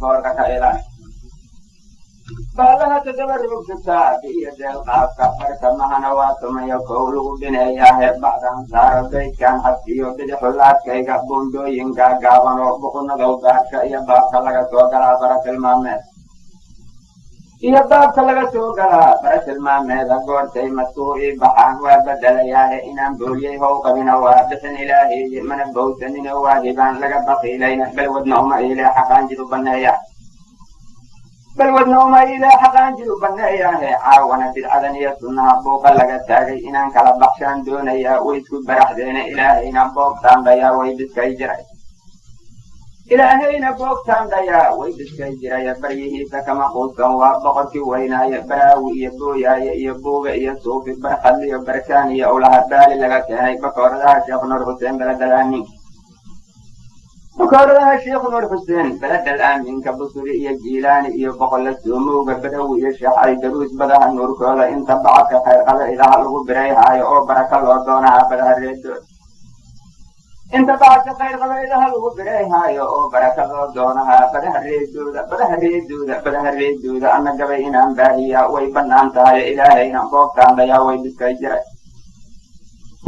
بورك إلى فلها تدبر بكتاب يد القاف كفر كما نوات من يقول بنياه بعد أن صار بيت كان حتى يبدي حلات كي قبون دو ينقا قابن وبقنا دوبات كي يباب خلق توقع برة المامات يباب خلق توقع برة المامات أقول تيمتوه بحان وبدل ياه إنام بوليه هو قبنا وابسن إلهي من البوسن واجبان لقد بقي لين بل ودنهم إلى حقان جدو بنياه بل ودنهم إلى حقان جلو بنياه عاونا بالعدن يسنها بوقا لقد تاقي إنان كلا بخشان دونيا ويسكب برحدين إلهينا بوقتان ديا ويبسكي جري إلهينا بوقتان ديا ويبسكي جري بريه فكما قلتن وبقرك وينا براوي يبويا يبوغ يسوف برخل يبركان يأولها بالي لقد كان بكور لها شيخ نور حسين بلد الأمين بكور لها شيخ نور حسين بلد الأمين كبصري الجيلاني يبقل السموغ بدوي الشحي دروس بدها النور كولا إن تبعك خير قبل إله الغبريها يأو برك الله دونها بدها الرجل إن تبعك خير قبل إله الغبريها يأو برك الله دونها بدها الرجل أنا قبينا باهية ويبنانتها يا إلهينا بوقتان ديا ويبسكي جري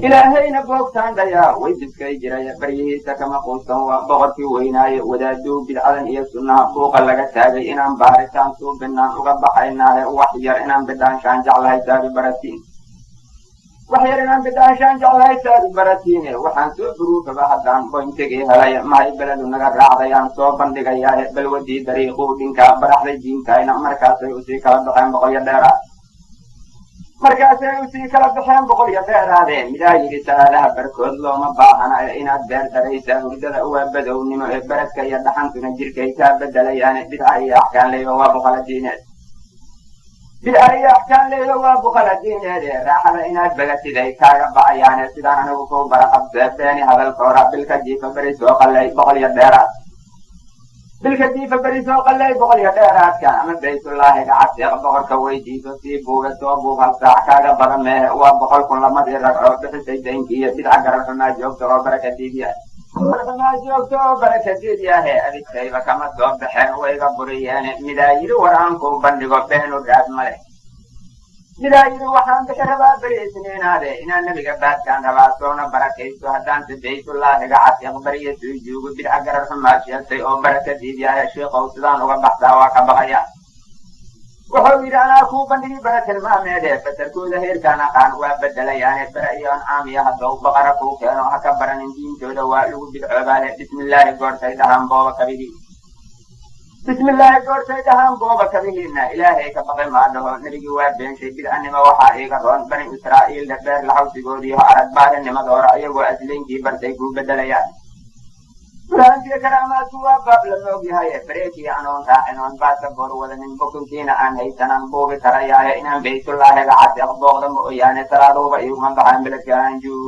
إلهينا بوقتان ديا ويبسكي جري بريه كما قلتن وبغرتي ويناي ودادو بالعلن يسنا فوق لغا تاغي إنان بارتان سوبنان وغبحينا وحير إنان بدان شان جعلها تاغي براتين وحير إنان بدان شان جعلها تاغي براتين وحان سوبرو فبحدان بوينتقي هلاي ماي بلدو نغر راضيان صوبان دقاياه بلودي دريقو دينكا برحلي جينكا إنان مركاسي وسيكا بحين بقيا دارات markaasay usii kala baxeen boqol iyo dheeraadeen midaa yidhi salaadaha barkood looma baahana inaad beer daraysaa hurdada uwaa badownimo ee baradka iyo dhaxantuna jirkay kaa bedelayaane bidca iyo axkaan leyba waa boqola diineed bidca iyo axkaan leyba waa boqola diineed ee raaxada inaad bagatid ay kaaga ba'ayaane sidaan anigu kuu bara qabtee beeni hadalkoora bilka jiifa beri soo qallay boqol iyo dheeraad بالكتيفة بريسو قلي بقول يا ديرات كان أما بيت الله قعدت بقول كويتي تصيب وبتوب وخلص كذا برمه وبقول كل ما ترجع بحس يدين كي يصير عقرب ما جوك تو بركتي ديا ما جوك تو بركتي ديا هي أبي شيء وكما توب بحر ويقبري يعني مداير ورانكم بندقوا بين وقعد ملك مداير وحرام بكرة بريسنين هذا إن النبي قبض كان رباطونا بركيتو هدان بيت الله قعدت يقبري يسوي بالعقرب ما شيء أو بركتي ديا شيخ أو سلام وقبض وكبغيا وحوير أنا أخو بندقي بركة المامة فتركوا ظهير كان قان وبدل يعني برأيان عامية هدو بقركوا كانوا أكبرن دين جودا وقلوا بالعبادة بسم الله قول سيدهم بابا كبيري بسم الله قول سيدهم بابا كبيرنا إلهي كبقي معه نبي وابين شيء بالأنما وحائق الرون بني إسرائيل لبير لحوث قوليها أرد بعد أنما دور أيه وأسلين كي برتيكوا بدل يعني فرانتي كرامات واباب للنوبي هاي بريكي عنون تاعنون باتبور ولمن بكم كينا عن هيتنان بوغي تريايا إنان بيت الله قعد يقضوغ دم وياني ترادو بأيو من بحان بلدك أنجو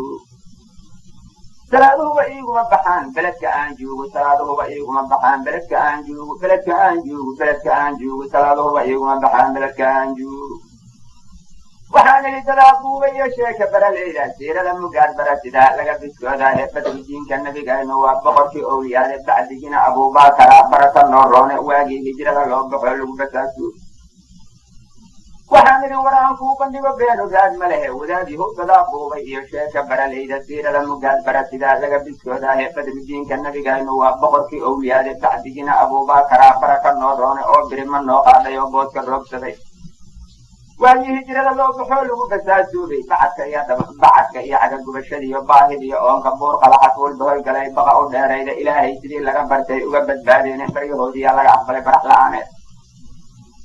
ترادو بأيو من بحان بلدك أنجو ترادو بأيو من بحان بلدك أنجو بلدك أنجو بلدك أنجو ترادو بأيو من بحان بلدك أنجو وحان يتلاقوا ويا شيخ براليلا سيرا لما قال براتدا لقد بسكودا هبت الدين كان نبي قال نواب بقر في أولياء بعد جينا أبو بكر بركة النورون واجي هجرة الله بقلوا بساسو وحان الوران كوبا دي وبينو قال مله ودادي هو تلاقوا ويا شيخ براليلا سيرا لما قال براتدا لقد بسكودا هبت الدين كان نبي قال نواب بقر في أولياء بعد جينا أبو بكر بركة النورون أو بريمان نوقع يوبوت كروب سبي وهي هجرة الله بحوله بساسوري بعدك يا عقب بشري وباهي يا أون كبور خلاص والدهول قلي بقى وداري إلهي تدي لك برتي وقبل بعدين بريهودي يا لك أقبل فرح لعنة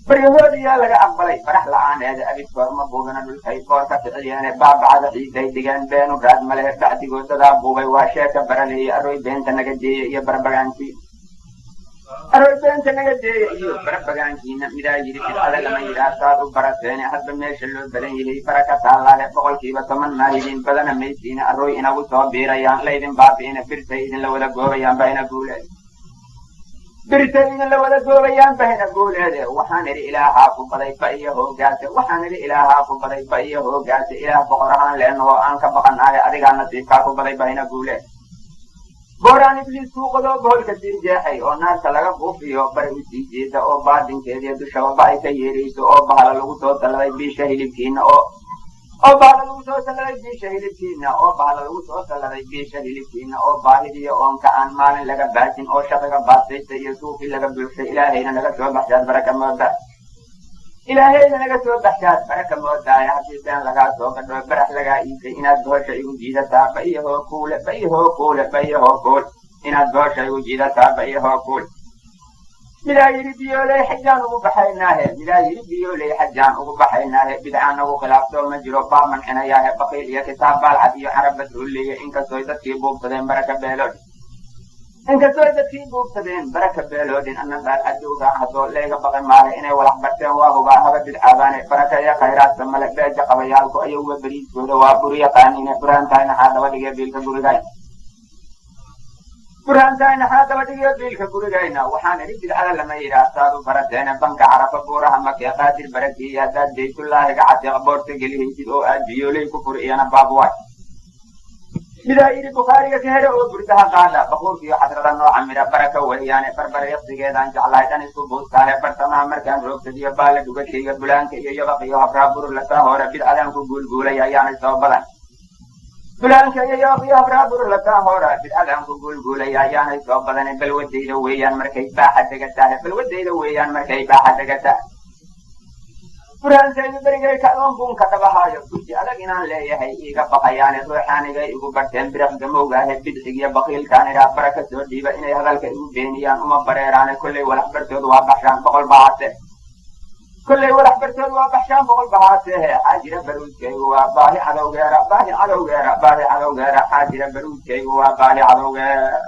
بريهودي يا لك أقبل فرح لعنة هذا أبي فرما بوجنا بالكيفور كتعليان باب عاد عيد ديجان بين وقعد مله بعد يقول تدا بوجي واشيك برالي أروي بين تنقدي يبربعانتي أروي تنقدي يبربعانتي نمدا يجري في العلل لما يراسل برتين حد من يشلو بلين يلي بركة الله لفقل كيف تمن مالين بدنا ميتين أروي إنا وصابير يان ليدن بابين فرتين لو ولا جوريان بين قوله برتين لو ولا جوريان بين قوله وحان الإله فبدي فيه جالس وحان الإله فبدي فيه جالس إله فقران لأنه أنك بقنا على أرجع نصيب فبدي بين قوله booraan ibliis suuqadoo boholka dirjeexay oo naarta laga buufiyo bari u sii jeeda oo baadinkeediiyo dushaba ay ka yeerayso oo bahala lagu soo dalladay biisha hilibkiina oo bahala lagu soo dalladay biisha hilibkiina oo bahala lagu soo dalladay biisha hilibkiina oo baahidiyo oonka aan maalin laga baajin oo shaqaga baasaysta iyo suuqii laga buuxshay ilaahayna naga soo baxshaad baraka mooda ilaahayna naga soo baxshaad baraka moodaaya haddii been lagaa soo gadho barax lagaa iisay inaad bohosha igu jiidataa bayahoo kuule bayahoo kuule bayahoo kuul inaad bohosha igu jiidataa bayahoo kuul midaa yidhi biyooley xajaan ugu baxaynaahe midaa yidhi biyooley xajaan ugu baxaynaahe bidcaan nagu khilaafsoo ma jiro baa mancinayaahe baqiil iyo kitaab baalcad iyo carabad hulliye inkastooy dadkii buubsadeen baraka beeloodhin inkastooy dadkii buubsadeen baraka beeloodhin anna baalcadowga haddoo leega baqi maahe inay walax barteen waa hubaa haba bidcaabaane baraka iyo khayraadka male beeja qabayaalku ayowga beriiskooda waa buri yaqaaniine buraantahayna xaa daba dhigee biilka gurigayn buraantahayna xaa daba dhigee biilka gurigayna waxaan idhi bidcada lama yidhaah saadu barateene banka carafa buuraha makee qaadir barakiiyo haddaad baytullaahiga catiiq boorta gelihaysid oo aad biyooley ku fur iyana baabwaay midaa yidhi bukhaariga ka hele oo burdaha qaada baquurkiyo xadrada nooca midha baraka weeyaane barbara yaqsigeedaan jeclahay dhan isku buustaahe bartamaha markaan roogsadiyo baala dhugashayga bulaanka iyo yabaq iyo habraa burur lasaa hore bidcadaan ku guulguulay ayaanay soo badan bulaanka iyo yabaq iyo habraa burur lasaa hore bidcadaan ku guulguulay ayaanay soo badane balwadayda weeyaan markay baaxa degatahe balwadayda weeyaan markay baaxa degatahe buraantayda berigay kadoon buunka dhabahaayo gurdi adag inaan leeyahay iiga baqayaane ruuxaanigay igu barteen biriq gamowgaahe bidcigiyo baqiilkaanidhaa baraka soo dhiiba inay hadalka igu beeniyaan uma bareeraane kollay walax bartood waa baxshaan boqol bahaate kollay walax bartood waa baxshaan boqol bahaatehe xaajira baruudkaygu waa baahi cadowgeera baahi cadowgeera baahi cadowgeera xaajira baruudkaygu waa baahi cadowgeera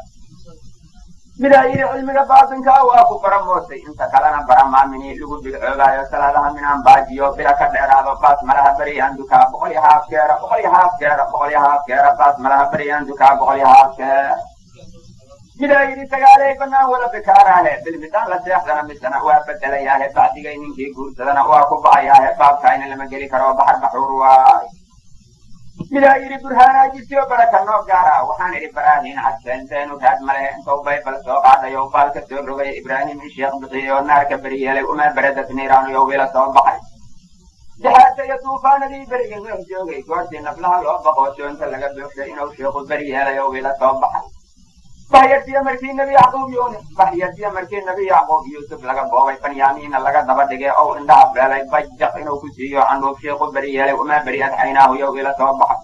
midaa yidhi cilmiga baatinka waa ku baramoosay inta kalena baramaaminii lagu bidcoogaayo salaadaha minaan baajiyo bila ka dheeraado baas malaha beriyaan dukaa boqol iyo haafkeera boqol iyo haafkeera boqol iyo haafkeera baas malaha beriyaan dukaa boqol iyo haafkeera midaa yidhi sagaaley banaan wada bikaaraahe bilmidaan la seexdana misana waa bedelayaahe bacdigay ninkii guursadana waa ku ba'ayaahe baabkaayna lama geli karo baxar baxuur waay midaa yidhi burhaanaajisiyo baraka noo gaara waxaan idhi baraahiin cadfeenteenu raad malehe intou baybal soo qaadayo baal ka soo rogay ibraahim in sheekh bixiyo oo naarka beriyeelay uma baradat niiraaniyo wiila soo baxay jaxaadta iyo duufaanadii berigii nuux joogay goortii naflaha loo baqoo soonta laga buuxshay inuu sheekhu beryeelay oo wiila soo baxay bahyartiyo markii nebi yacquub yuusuf laga boobay banyaamiina laga daba dhigay ow indhaha beelay bajaq inuu ku siiyo candhuuf sheekhu beryeelay umaa beriad caynaahu yo wiila soo baxay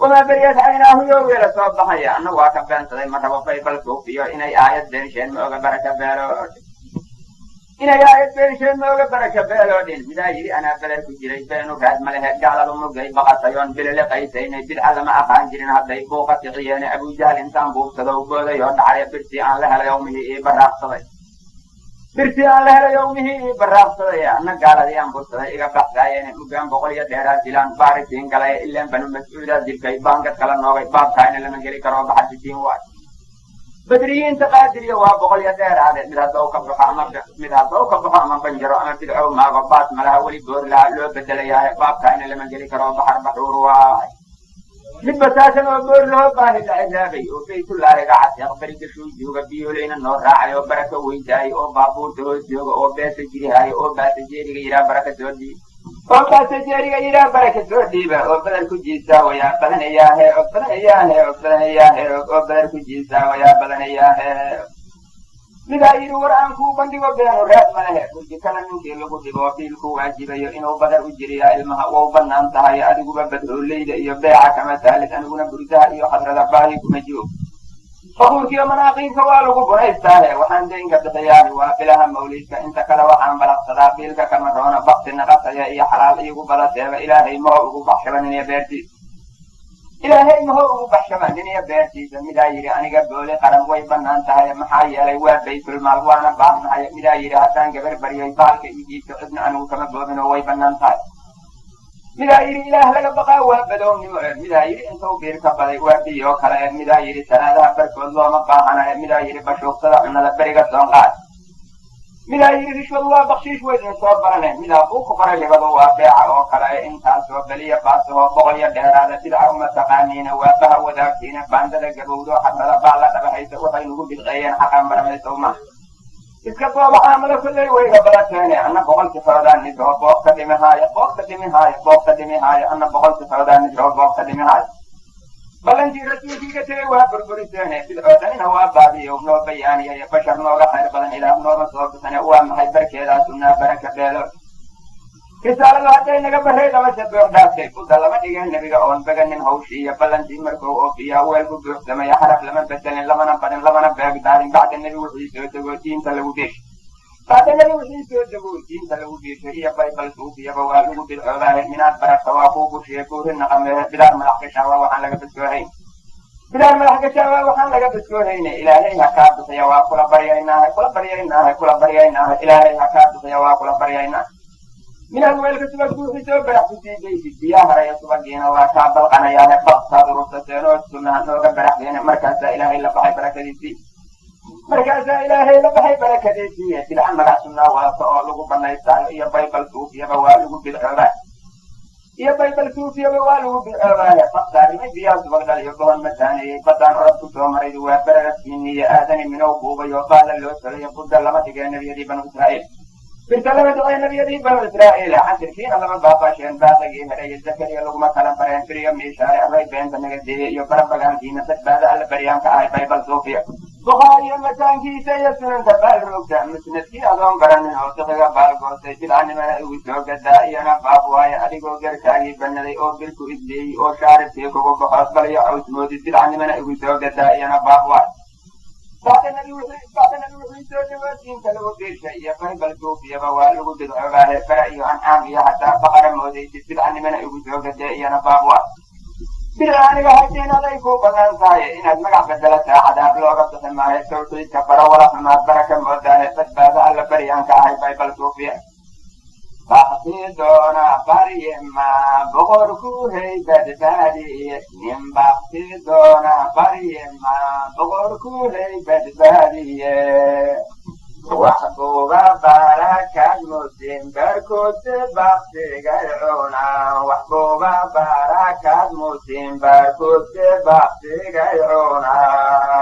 umaa beriad caynaahu yo wiila soo baxaya anna waa ka beensaday ma rabo baybal suufiyo inay aayad beensheen ma oga baraka beeloodhin inay aayad beensheen ma oga baraka beeloodhin midaa yidhi anaa belay ku jiray beenu raad malehe gaaladu mugay baqatayoon bililiqaysaynay bidca lama aqaan jirin hadday buuqa tixiyeene abujahal intaan buubsado booday oo dhacay birtii aan la helay yowmihii ii baraaqsaday anna gaaladii aan bursaday iga baxsaayeene mugaan boqol iyo dheeraad dilaan baaritiin galay ileen banu mascuudaa dilkay baangad kala noogay baabkaayna lama geli karo baxaditiin waay بدريين تقادرية وابغل يدار هذا من هذا وكبح أما بنجرو أما بدعو ما غبات ملها ولي دور لها لو بدليها باب كائن لما جري كرو بحر بحور واي لبساسا وبور له باهي العذابي وبيت الله قاعد يغفر كشو جوغ بيولين النور راعي وبركة ويجاي وبابو توز جوغ وبيت جري هاي وبيت جري غيرا بركة تودي وبيت جري غيرا بركة تودي وبدل كجيسا ويا بدن إياه وبدن إياه وبدن إياه وبدل كجيسا ويا بدن إياه لغاير ورانكو بندي وبين الرات مله كل كلام كي لو دي وفيلكو واجب انه بدر اجري علمها وبنان تهي ادغو بدر ليد يبيع كما ثالث ان غنا بردا يو حضره باهي كمجو فقول كي مناقين سوالو بنيسته وحان دين قبطيان وبلها موليك انت كلا وحان بلغ صدابيلك كما رونا بقت النقص يا حلال يغو بلته الهي ما هو بخشبن يا بيرتي إلهي ما هو بحشمان دنيا بيرتي مدايري أنا قبولي قرن ويبن أنت هاي محايا لي وبيت المال وأنا بعمل هاي مدايري هاتان قبل بريء بالك يجيك ابن أنا كما بومن ويبن أنت مدايري إله لك بقى وبدوني مدايري أنتو بيرك بلي وبي وكلا مدايري سنة برك الله مقام أنا مدايري بشوف صدق أن البريق الزنقات midaayi rishwadu waa bakshiish weydin soo barane midaa buu ku qoray libadu waa beeca oo kale intaasoo beliya baasahoo boqol iyo dheeraada bidca uma taqaaniina waa baha wadaagtiina baandada gabowdo xadrada baa la dhabahaysa waxay nagu bidqeeyeen xaqaan baramaysow maha iska booba caamalo kolley wayga barateene anna boqol sifoodaan nidoo boobka dhimihaayo anna boqol sifoodaan nidoo boobka dhimihaayo ballankii rasuulkiiga tegay waa burburiteene bidcoodanina waa baabiyo noo bayaaniyay bashar nooga khayr badan ilaah nooga soo bisane waa maxay barkeedaa sunnaa baraka beelo risaaladu hadday naga barray labase buux dhaaftay budda lama dhigeen nebiga oon baganin hawshii iyo ballankii markuu oofiyaa weelku buuxsamaya xaraf lama bedelin lamana badin lamana beegdaarin bacda nebi wixii soo dego diinta lagu dhiishay iyo baybal suufiyaba waa lagu bidcoobaahe minaad baragta waa kuu bushiye buuri naqamehe bidaar madax gashaawaa waxaan laga biskoohayn ilaahay ha kaa bixiya waa kula baryaynaahe ilaahay ha kaa bixiya waa kula baryaynaa minaad weelka subag buuxisoo barax ku sii daysid biyaa haraya subagiina waa kaa balqanayaahe baktaad urursateen oo sunnaha nooga baraxdeene markaasaa ilaahay la baxay barakadiisii bidca magac sunnaa wadata oo lagu banaystaayo iyo baybal suufiyaba waa lagu bidcoobaaye baktaarimay biyaa subag dhaliyo gohon mataaneeyey baddaan orad ku soo maraydu waa bararasiiniyo aadani minow buubayo baala loo solayo budda lama dhigee nebiyadii banu israa'iil birta lama dhicay nebiyadii banu israa'iil casirkiina lama baabaasheen baaqigii hereeye zakariya laguma kala bareen firiyo miishaare array beenta nagadeeye iyo barabagaankiina badbaada alla baryaanka ahay baybal suufiya bukhaariyo mataankiisa iyo sunanta baalroogta musnadkii adoon baranin oo siqiga baalgoostay bidcanimana igu soo gadaa iyana baab waaye adigoo garkaagii bannaday oo bilku isleeyey oo shaaribkii kugu boqoos baliyo cawsmoodid bidcanimana igu soo gadaa iyana baab waaye bacda nabi wixii soo dhawaa diinta lagu dhiishay iyo baybal suufiyaba waa lagu bidcoobaahe bara iyo ancaam iyo hataa baqara moodaysid bidcanimana igu soo gadaa iyana baab waaye bidca aniga haddiinaday ku badan tahay inaad magac bedelataa cadaab looga bixi maayo tawxiidka baro wala xumaad baraka moodaahe badbaado alla baryaanka ahay baybal suufiya baxsii doona baryema boqorku hey badbaadiye nin baxsii doona baryema boqorku hey badbaadiye wax buuba barakaad muslim barkoodse baksigay cunaa wax buuba barakaad muslim barkoodse baksigay cunaa